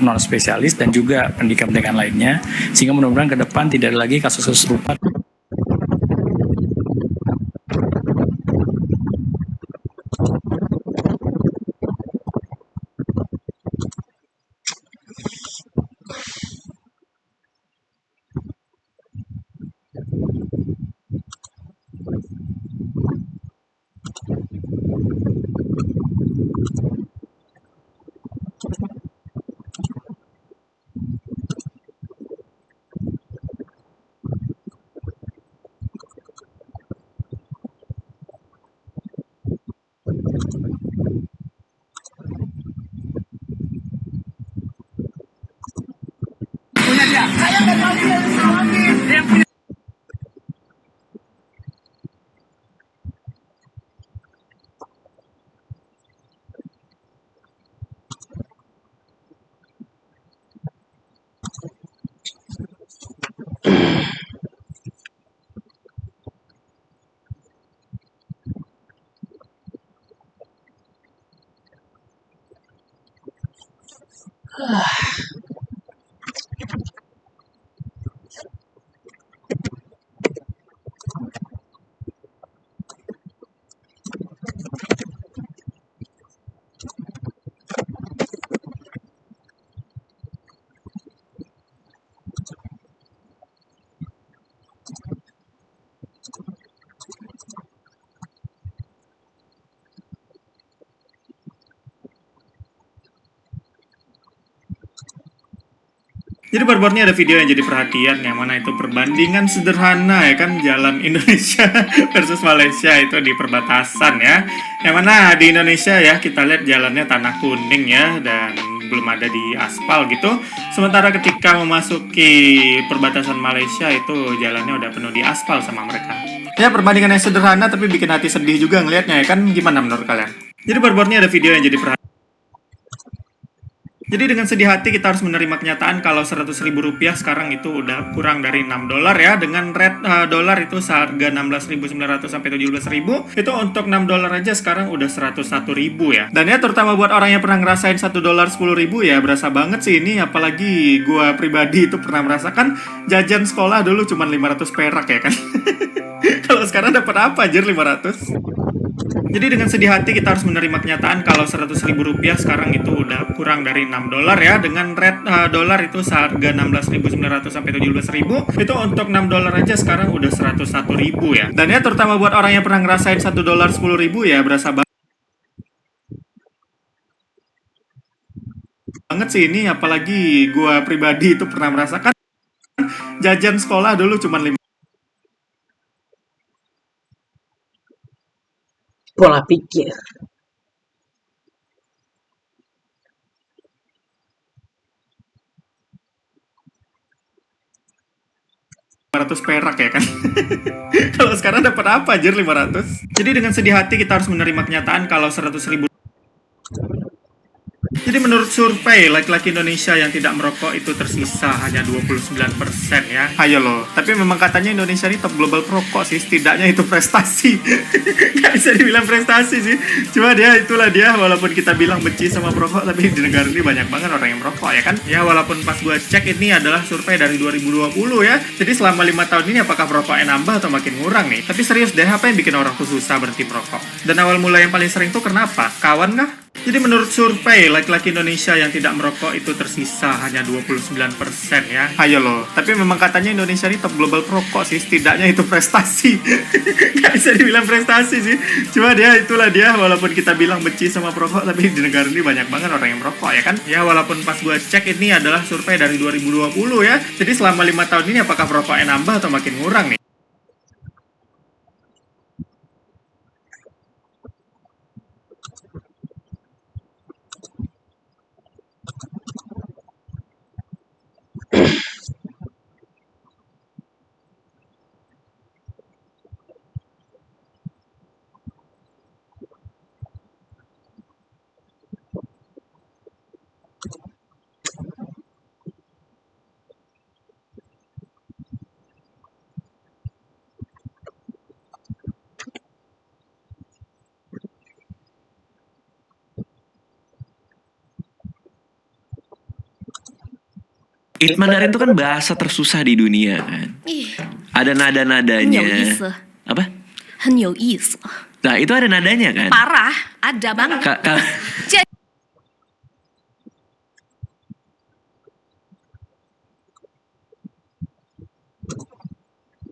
non spesialis dan juga pendidikan-pendidikan lainnya, sehingga mudah-mudahan ke depan tidak ada lagi kasus-kasus serupa. Jadi baru-baru ini ada video yang jadi perhatian, yang mana itu perbandingan sederhana ya kan, jalan Indonesia versus Malaysia itu di perbatasan ya. Yang mana di Indonesia ya kita lihat jalannya tanah kuning ya, dan belum ada di aspal gitu. Sementara ketika memasuki perbatasan Malaysia itu jalannya udah penuh di aspal sama mereka. Ya perbandingan yang sederhana tapi bikin hati sedih juga ngelihatnya ya kan, gimana menurut kalian? Jadi baru-baru ini ada video yang jadi perhatian. Jadi dengan sedih hati kita harus menerima kenyataan kalau 100.000 rupiah sekarang itu udah kurang dari 6 dolar ya. Dengan rate dolar itu seharga 16.900 sampai 17.000. Itu untuk 6 dolar aja sekarang udah 101.000 ya. Dan ya terutama buat orang yang pernah ngerasain 1 dolar 10.000 ya, berasa banget sih ini. Apalagi gua pribadi itu pernah merasakan jajan sekolah dulu cuma 500 perak ya kan. Kalau sekarang dapat apa anjir 500? Jadi dengan sedih hati kita harus menerima kenyataan kalau 100.000 rupiah sekarang itu udah kurang dari 6 dolar ya. Dengan rate dolar itu seharga 16.900 sampai 17.000. Itu untuk 6 dolar aja sekarang udah 101.000 ya. Dan ya terutama buat orang yang pernah ngerasain 1 dolar 10.000 ya, berasa banget sih ini. Apalagi gua pribadi itu pernah merasakan jajan sekolah dulu cuma 5 Pola pikir. perak ya kan. Kalau sekarang dapat apa anjir 500? Jadi dengan sedih hati kita harus menerima kenyataan kalau 100.000. Jadi menurut survei, laki-laki Indonesia yang tidak merokok itu tersisa hanya 29% ya. Ayo loh, tapi memang katanya Indonesia ini top global perokok sih, setidaknya itu prestasi. Gak bisa dibilang prestasi sih. Cuma itulah dia, walaupun kita bilang benci sama perokok, tapi di negara ini banyak banget orang yang merokok ya kan. Ya walaupun pas gue cek ini adalah survei dari 2020 ya. Jadi selama 5 tahun ini apakah perokoknya nambah atau makin ngurang nih? Tapi serius deh, apa yang bikin orang tuh susah berhenti merokok? Dan awal mula yang paling sering tuh kenapa? Kawan kah? Jadi menurut survei, laki-laki Indonesia yang tidak merokok itu tersisa hanya 29% ya. Ayo loh, tapi memang katanya Indonesia ini top global perokok sih, setidaknya itu prestasi. Gak bisa dibilang prestasi sih. Cuma itulah dia, walaupun kita bilang benci sama perokok, tapi di negara ini banyak banget orang yang merokok ya kan. Ya walaupun pas gue cek ini adalah survei dari 2020 ya. Jadi selama 5 tahun ini apakah perokoknya nambah atau makin ngurang nih? Mandarin itu kan bahasa tersusah di dunia kan. Ada nada-nadanya. Apa? 很有意思. Nah itu ada nadanya kan. Parah, ada banget.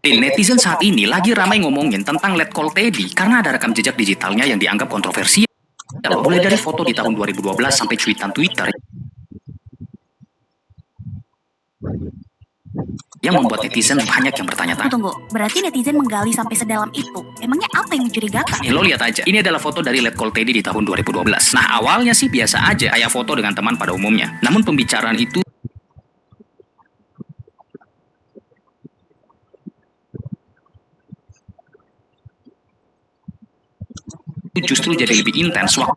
Netizen saat ini lagi ramai ngomongin tentang Letkol Teddy karena ada rekam jejak digitalnya yang dianggap kontroversial. Mulai dari foto di tahun 2012 sampai cuitan Twitter yang membuat netizen banyak yang bertanya-tanya. Tunggu, berarti netizen menggali sampai sedalam itu. Emangnya apa yang mencurigakan? Lo lihat aja, ini adalah foto dari Letkol Teddy di tahun 2012. Nah awalnya sih biasa aja kayak foto dengan teman pada umumnya. Namun pembicaraan itu justru jadi lebih intens waktu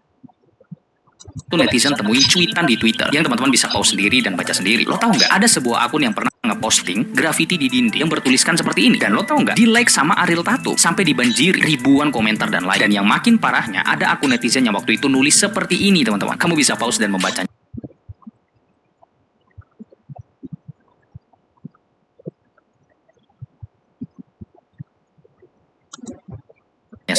netizen temuin cuitan di Twitter yang teman-teman bisa pause sendiri dan baca sendiri. Lo tahu nggak ada sebuah akun yang pernah ngeposting graffiti di dinding yang bertuliskan seperti ini? Dan lo tahu nggak, di like sama Ariel Tatum sampai dibanjiri ribuan komentar dan like. Dan yang makin parahnya, ada akun netizen yang waktu itu nulis seperti ini teman-teman. Kamu bisa pause dan membacanya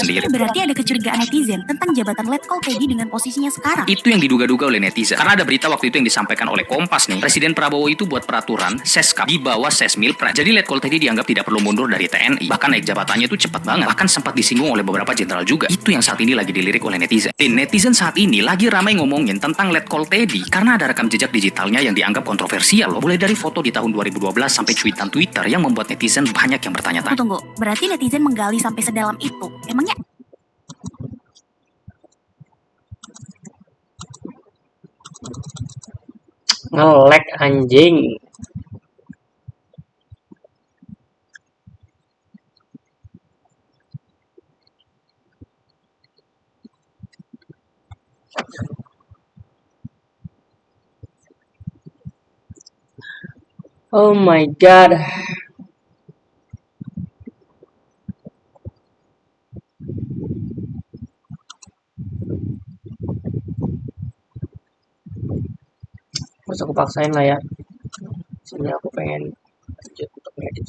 sendiri. Berarti ada kecurigaan netizen tentang jabatan Letkol Teddy dengan posisinya sekarang. Itu yang diduga-duga oleh netizen. Karena ada berita waktu itu yang disampaikan oleh Kompas nih. Presiden Prabowo itu buat peraturan Seskap di bawah Sesmilpres. Jadi Letkol Teddy dianggap tidak perlu mundur dari TNI. Bahkan naik jabatannya itu cepat banget. Bahkan sempat disinggung oleh beberapa jenderal juga. Itu yang saat ini lagi dilirik oleh netizen. Dan netizen saat ini lagi ramai ngomongin tentang Letkol Teddy karena ada rekam jejak digitalnya yang dianggap kontroversial loh. Mulai dari foto di tahun 2012 sampai cuitan Twitter yang membuat netizen banyak yang bertanya-tanya. Tunggu, berarti netizen menggali sampai sedalam itu. Emangnya Nge-lag anjing. Oh my god. Terus aku paksain lah ya. Sebenarnya aku pengen lanjut untuk ngedit.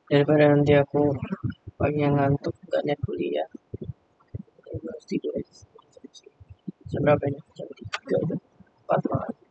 Daripada nanti aku paginya ngantuk gak net kuliah. Aku harus tidur aja. Jam berapa ini? Jam 3 udah 4 malam.